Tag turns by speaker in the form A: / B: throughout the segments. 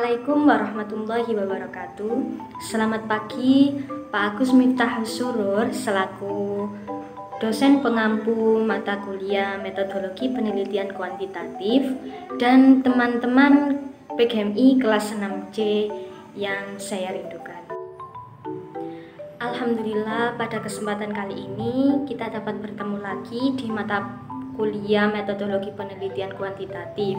A: Assalamualaikum warahmatullahi wabarakatuh. Selamat pagi Pak Agus Miftahus Surur selaku dosen pengampu mata kuliah metodologi penelitian kuantitatif dan teman-teman PGMI kelas 6C yang saya rindukan. Alhamdulillah pada kesempatan kali ini kita dapat bertemu lagi di mata kuliah metodologi penelitian kuantitatif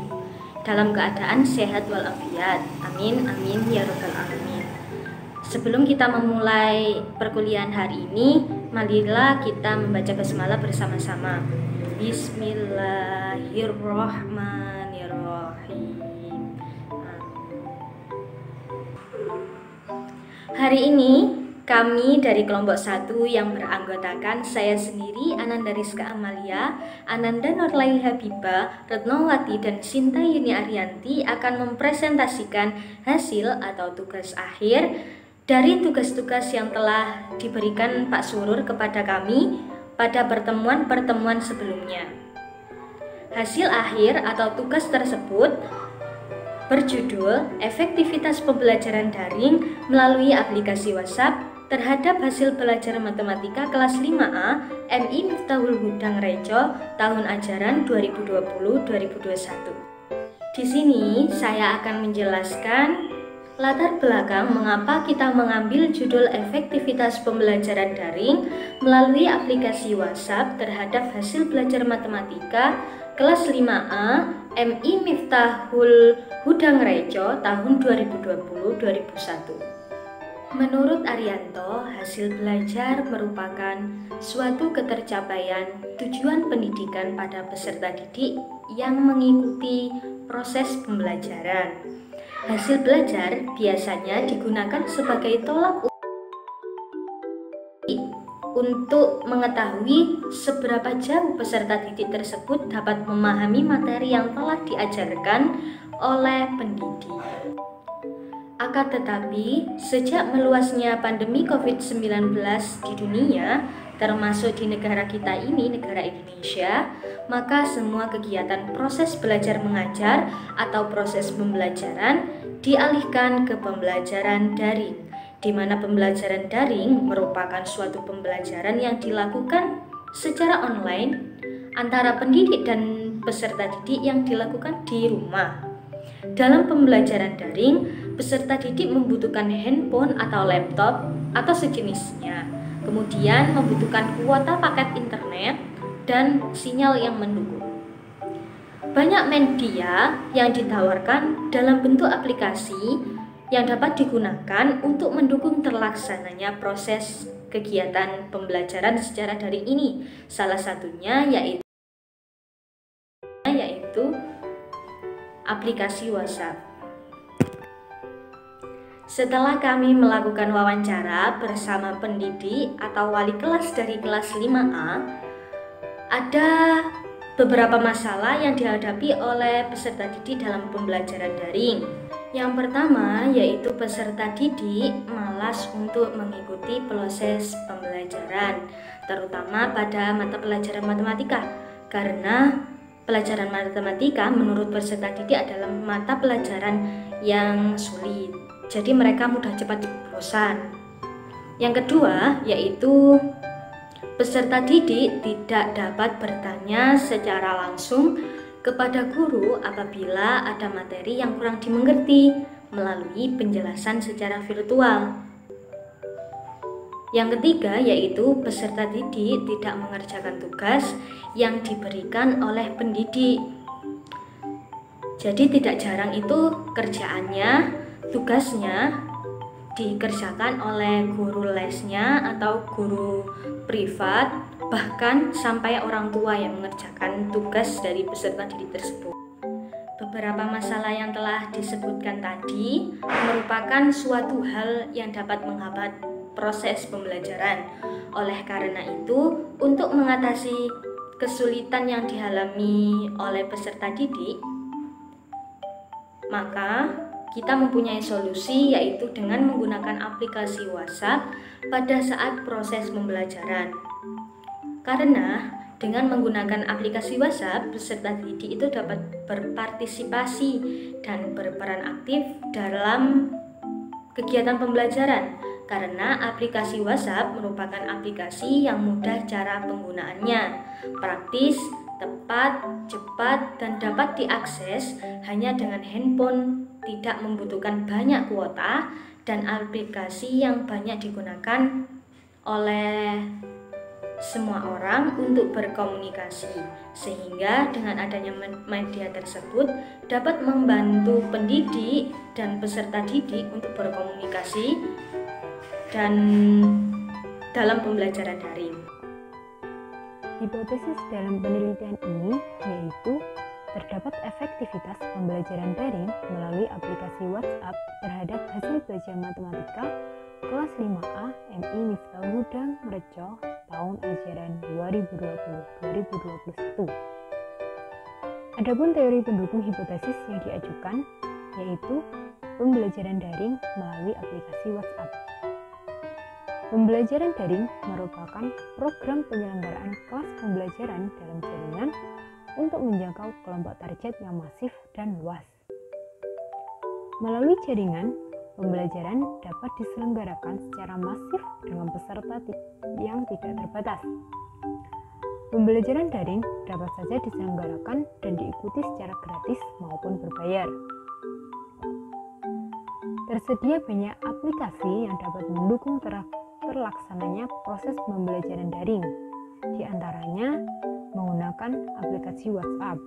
A: dalam keadaan sehat walafiat. Amin amin ya rabbal alamin. Sebelum kita memulai perkuliahan hari ini, marilah kita membaca basmalah bersama-sama. Bismillahirrahmanirrahim. Hari ini kami dari kelompok 1 yang beranggotakan saya sendiri, Ananda Rizka Amalia, Ananda Nurlail Habibah, Retnowati, dan Sinta Yuni Arianti akan mempresentasikan hasil atau tugas akhir dari tugas-tugas yang telah diberikan Pak Surur kepada kami pada pertemuan-pertemuan sebelumnya. Hasil akhir atau tugas tersebut berjudul Efektivitas Pembelajaran Daring melalui aplikasi WhatsApp terhadap hasil belajar matematika kelas 5A MI Miftahul Hudang Rejo tahun ajaran 2020-2021. Di sini saya akan menjelaskan latar belakang mengapa kita mengambil judul efektivitas pembelajaran daring melalui aplikasi WhatsApp terhadap hasil belajar matematika kelas 5A MI Miftahul Hudang Rejo tahun 2020-2021. Menurut Arianto, hasil belajar merupakan suatu ketercapaian tujuan pendidikan pada peserta didik yang mengikuti proses pembelajaran. Hasil belajar biasanya digunakan sebagai tolak ukur untuk mengetahui seberapa jauh peserta didik tersebut dapat memahami materi yang telah diajarkan oleh pendidik. Akan tetapi, sejak meluasnya pandemi COVID-19 di dunia, termasuk di negara kita ini, negara Indonesia, maka semua kegiatan proses belajar mengajar atau proses pembelajaran dialihkan ke pembelajaran daring, di mana pembelajaran daring merupakan suatu pembelajaran yang dilakukan secara online antara pendidik dan peserta didik yang dilakukan di rumah. Dalam pembelajaran daring, peserta didik membutuhkan handphone atau laptop atau sejenisnya, kemudian membutuhkan kuota paket internet dan sinyal yang mendukung. Banyak media yang ditawarkan dalam bentuk aplikasi yang dapat digunakan untuk mendukung terlaksananya proses kegiatan pembelajaran secara daring ini. Salah satunya yaitu aplikasi WhatsApp. Setelah kami melakukan wawancara bersama pendidik atau wali kelas dari kelas 5A, ada beberapa masalah yang dihadapi oleh peserta didik dalam pembelajaran daring. Yang pertama yaitu peserta didik malas untuk mengikuti proses pembelajaran, terutama pada mata pelajaran matematika, karena pelajaran matematika menurut peserta didik adalah mata pelajaran yang sulit. Jadi mereka mudah cepat bosan. Yang kedua yaitu peserta didik tidak dapat bertanya secara langsung kepada guru apabila ada materi yang kurang dimengerti melalui penjelasan secara virtual. Yang ketiga yaitu peserta didik tidak mengerjakan tugas yang diberikan oleh pendidik. Jadi tidak jarang itu tugasnya dikerjakan oleh guru lesnya atau guru privat, bahkan sampai orang tua yang mengerjakan tugas dari peserta didik tersebut. Beberapa masalah yang telah disebutkan tadi merupakan suatu hal yang dapat menghambat proses pembelajaran. Oleh karena itu, untuk mengatasi kesulitan yang dialami oleh peserta didik, maka kita mempunyai solusi yaitu dengan menggunakan aplikasi WhatsApp pada saat proses pembelajaran. Karena Dengan menggunakan aplikasi WhatsApp, peserta didik itu dapat berpartisipasi dan berperan aktif dalam kegiatan pembelajaran karena aplikasi WhatsApp merupakan aplikasi yang mudah cara penggunaannya, praktis, tepat, cepat, dan dapat diakses hanya dengan handphone, tidak membutuhkan banyak kuota, dan aplikasi yang banyak digunakan oleh semua orang untuk berkomunikasi, sehingga dengan adanya media tersebut dapat membantu pendidik dan peserta didik untuk berkomunikasi dan dalam pembelajaran daring.
B: Hipotesis dalam penelitian ini yaitu terdapat efektivitas pembelajaran daring melalui aplikasi WhatsApp terhadap hasil belajar matematika kelas 5A MI Miftahul Huda Ngrejo tahun ajaran 2020-2021. Adapun teori pendukung hipotesis yang diajukan yaitu pembelajaran daring melalui aplikasi WhatsApp. Pembelajaran daring merupakan program penyelenggaraan kelas pembelajaran dalam jaringan untuk menjangkau kelompok target yang masif dan luas. Melalui jaringan, pembelajaran dapat diselenggarakan secara masif dengan peserta yang tidak terbatas. Pembelajaran daring dapat saja diselenggarakan dan diikuti secara gratis maupun berbayar. Tersedia banyak aplikasi yang dapat mendukung terlaksananya proses pembelajaran daring, di antaranya menggunakan aplikasi WhatsApp.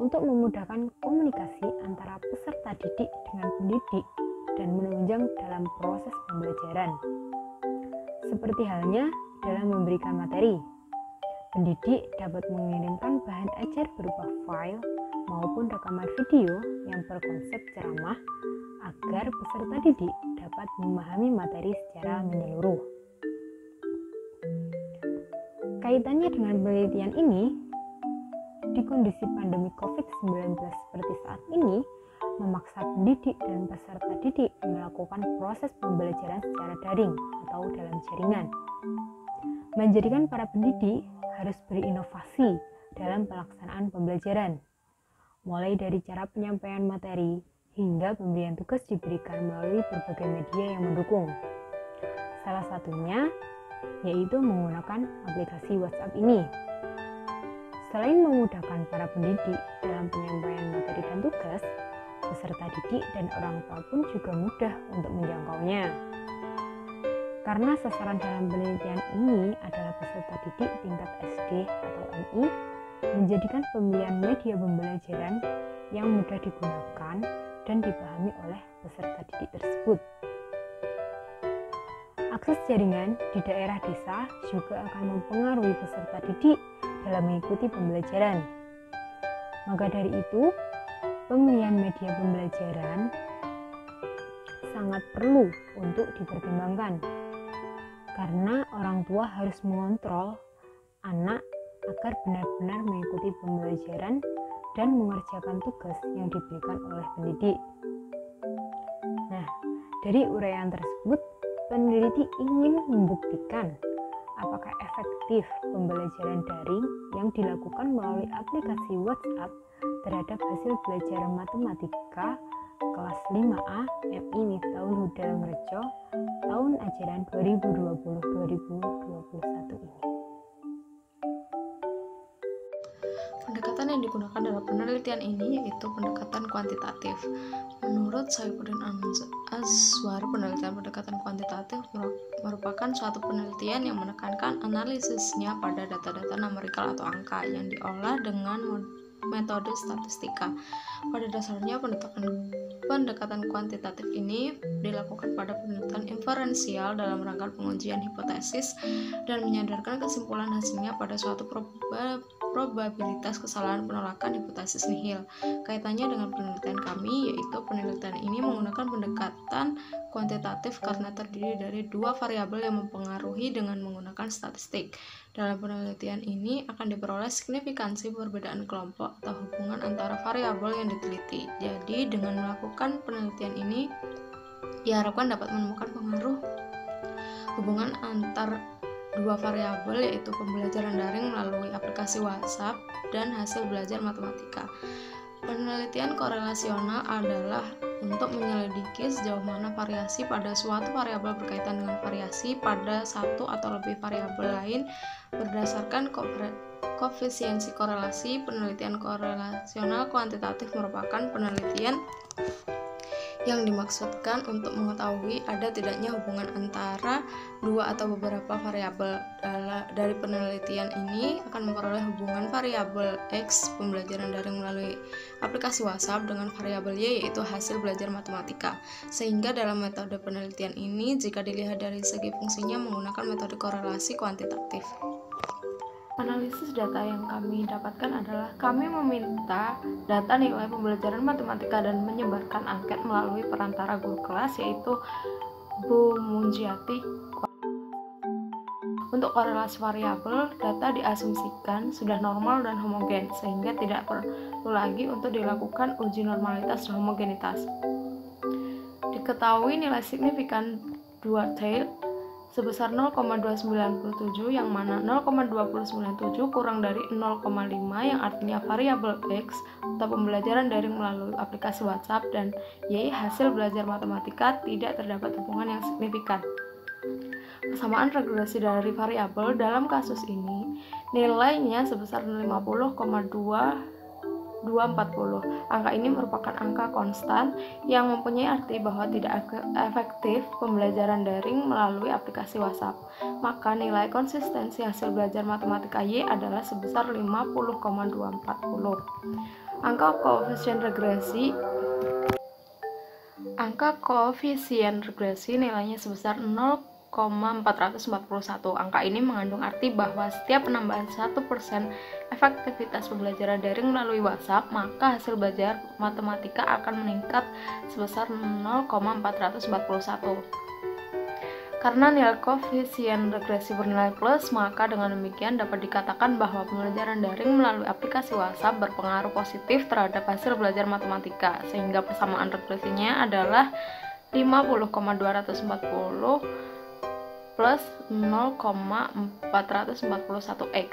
B: Untuk memudahkan komunikasi antara peserta didik dengan pendidik dan menunjang dalam proses pembelajaran. Seperti halnya dalam memberikan materi, pendidik dapat mengirimkan bahan ajar berupa file maupun rekaman video yang berkonsep ceramah agar peserta didik dapat memahami materi secara menyeluruh. Kaitannya dengan penelitian ini, di kondisi pandemi COVID-19 seperti saat ini, memaksa pendidik dan peserta didik melakukan proses pembelajaran secara daring atau dalam jaringan. Menjadikan para pendidik harus berinovasi dalam pelaksanaan pembelajaran, mulai dari cara penyampaian materi hingga pemberian tugas diberikan melalui berbagai media yang mendukung. Salah satunya yaitu menggunakan aplikasi WhatsApp ini. Selain memudahkan para pendidik dalam penyampaian materi dan tugas, peserta didik dan orang tua pun juga mudah untuk menjangkaunya. Karena sasaran dalam penelitian ini adalah peserta didik tingkat SD atau MI, menjadikan pemilihan media pembelajaran yang mudah digunakan dan dipahami oleh peserta didik tersebut. Akses jaringan di daerah desa juga akan mempengaruhi peserta didik dalam mengikuti pembelajaran. Maka dari itu, pemilihan media pembelajaran sangat perlu untuk dipertimbangkan, karena orang tua harus mengontrol anak agar benar-benar mengikuti pembelajaran dan mengerjakan tugas yang diberikan oleh pendidik. Nah, dari uraian tersebut, peneliti ingin membuktikan apakah efektif pembelajaran daring yang dilakukan melalui aplikasi WhatsApp terhadap hasil belajar matematika kelas 5A MI Miftahul Huda Ngrejo tahun ajaran 2020-2021 ini.
C: Pendekatan yang digunakan dalam penelitian ini yaitu pendekatan kuantitatif. Menurut Saifuddin Azwar, pendekatan kuantitatif merupakan suatu penelitian yang menekankan analisisnya pada data-data numerikal atau angka yang diolah dengan metode statistika. Pada dasarnya, pendekatan kuantitatif ini dilakukan pada penelitian inferensial dalam rangka pengujian hipotesis dan menyandarkan kesimpulan hasilnya pada suatu probabilitas kesalahan penolakan hipotesis nihil. Kaitannya dengan penelitian kami, yaitu penelitian ini menggunakan pendekatan kuantitatif karena terdiri dari dua variabel yang mempengaruhi dengan menggunakan statistik. Dalam penelitian ini akan diperoleh signifikansi perbedaan kelompok atau hubungan antara variabel yang diteliti. Jadi dengan melakukan penelitian ini diharapkan dapat menemukan pengaruh hubungan antar dua variabel, yaitu pembelajaran daring melalui aplikasi WhatsApp dan hasil belajar matematika. Penelitian korelasional adalah untuk menyelidiki sejauh mana variasi pada suatu variabel berkaitan dengan variasi pada satu atau lebih variabel lain berdasarkan koefisiensi korelasi. Penelitian korelasional kuantitatif merupakan penelitian yang dimaksudkan untuk mengetahui ada tidaknya hubungan antara dua atau beberapa variabel. Dari penelitian ini akan memperoleh hubungan variabel X pembelajaran daring melalui aplikasi WhatsApp dengan variabel Y, yaitu hasil belajar matematika. Sehingga dalam metode penelitian ini, jika dilihat dari segi fungsinya, menggunakan metode korelasi kuantitatif. Analisis data yang kami dapatkan adalah kami meminta data nilai pembelajaran matematika dan menyebarkan angket melalui perantara guru kelas, yaitu Bu Munjiati. Untuk korelasi variabel, data diasumsikan sudah normal dan homogen, sehingga tidak perlu lagi untuk dilakukan uji normalitas dan homogenitas. Diketahui nilai signifikan dua tail sebesar 0,297, yang mana 0,297 kurang dari 0,5, yang artinya variabel X atau pembelajaran daring melalui aplikasi WhatsApp dan Y hasil belajar matematika tidak terdapat hubungan yang signifikan. Persamaan regresi dari variabel dalam kasus ini nilainya sebesar 50,240. Angka ini merupakan angka konstan yang mempunyai arti bahwa tidak efektif pembelajaran daring melalui aplikasi WhatsApp. Maka nilai konsistensi hasil belajar matematika Y adalah sebesar 50,240. Angka koefisien regresi nilainya sebesar 0,441. Angka ini mengandung arti bahwa setiap penambahan 1% efektivitas pembelajaran daring melalui WhatsApp, maka hasil belajar matematika akan meningkat sebesar 0,441. Karena nilai koefisien regresi bernilai plus, maka dengan demikian dapat dikatakan bahwa pembelajaran daring melalui aplikasi WhatsApp berpengaruh positif terhadap hasil belajar matematika, sehingga persamaan regresinya adalah 50,240 plus 0,441x.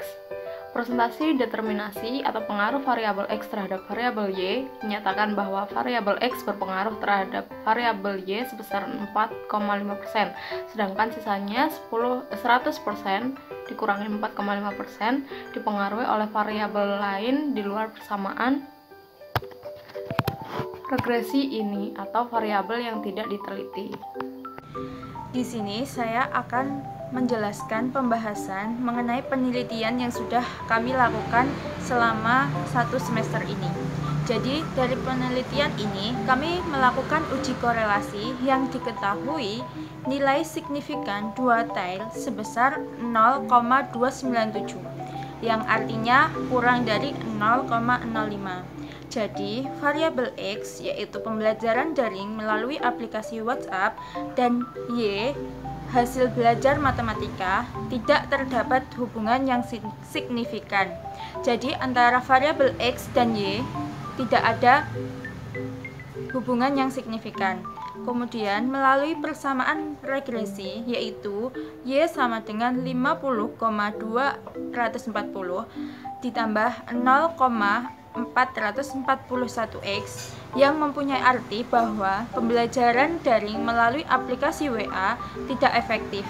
C: Presentasi determinasi atau pengaruh variabel X terhadap variabel Y menyatakan bahwa variabel X berpengaruh terhadap variabel Y sebesar 4,5%, sedangkan sisanya 100% dikurangi 4,5% dipengaruhi oleh variabel lain di luar persamaan regresi ini atau variabel yang tidak diteliti.
A: Di sini saya akan menjelaskan pembahasan mengenai penelitian yang sudah kami lakukan selama 1 semester ini. Jadi dari penelitian ini kami melakukan uji korelasi yang diketahui nilai signifikan dua tail sebesar 0,297, yang artinya kurang dari 0,05. Jadi, variabel X, yaitu pembelajaran daring melalui aplikasi WhatsApp, dan Y, hasil belajar matematika, tidak terdapat hubungan yang signifikan. Jadi, antara variabel X dan Y tidak ada hubungan yang signifikan. Kemudian, melalui persamaan regresi, yaitu Y sama dengan 50,240 ditambah 0,441x, yang mempunyai arti bahwa pembelajaran daring melalui aplikasi WA tidak efektif.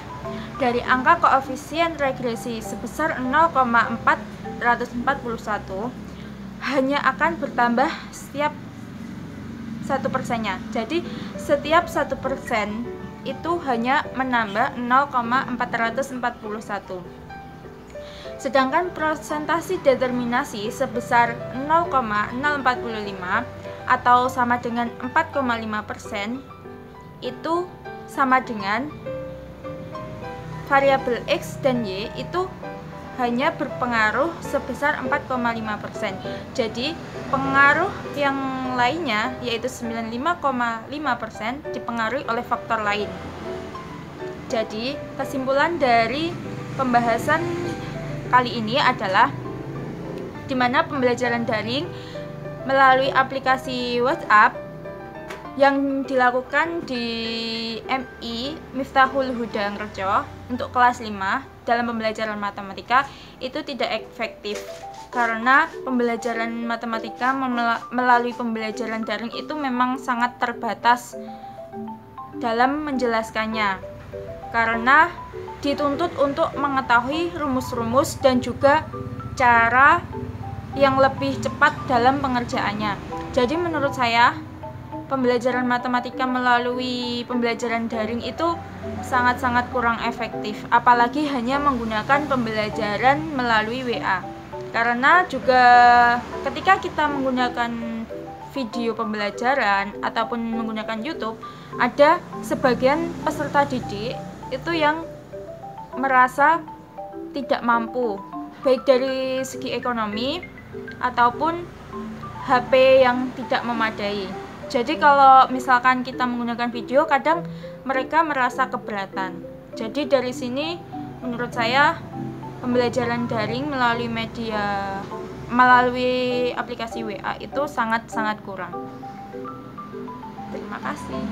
A: Dari angka koefisien regresi sebesar 0,441 hanya akan bertambah setiap 1%-nya. Jadi setiap 1% itu hanya menambah 0,441. Sedangkan presentasi determinasi sebesar 0,045 atau sama dengan 4,5% itu sama dengan variabel X dan Y itu hanya berpengaruh sebesar 4,5%. Jadi pengaruh yang lainnya yaitu 95,5% dipengaruhi oleh faktor lain. Jadi kesimpulan dari pembahasan kali ini adalah di mana pembelajaran daring melalui aplikasi WhatsApp yang dilakukan di MI Miftahul Huda Ngrejo untuk kelas 5
D: dalam pembelajaran matematika itu tidak efektif, karena pembelajaran matematika melalui pembelajaran daring itu memang sangat terbatas dalam menjelaskannya, karena dituntut untuk mengetahui rumus-rumus dan juga cara yang lebih cepat dalam pengerjaannya. Jadi menurut saya pembelajaran matematika melalui pembelajaran daring itu sangat-sangat kurang efektif, apalagi hanya menggunakan pembelajaran melalui WA. Karena juga ketika kita menggunakan video pembelajaran ataupun menggunakan YouTube, ada sebagian peserta didik itu yang merasa tidak mampu, baik dari segi ekonomi ataupun HP yang tidak memadai. Jadi kalau misalkan kita menggunakan video, kadang mereka merasa keberatan. Jadi dari sini menurut saya pembelajaran daring melalui aplikasi WA itu sangat-sangat kurang. Terima kasih.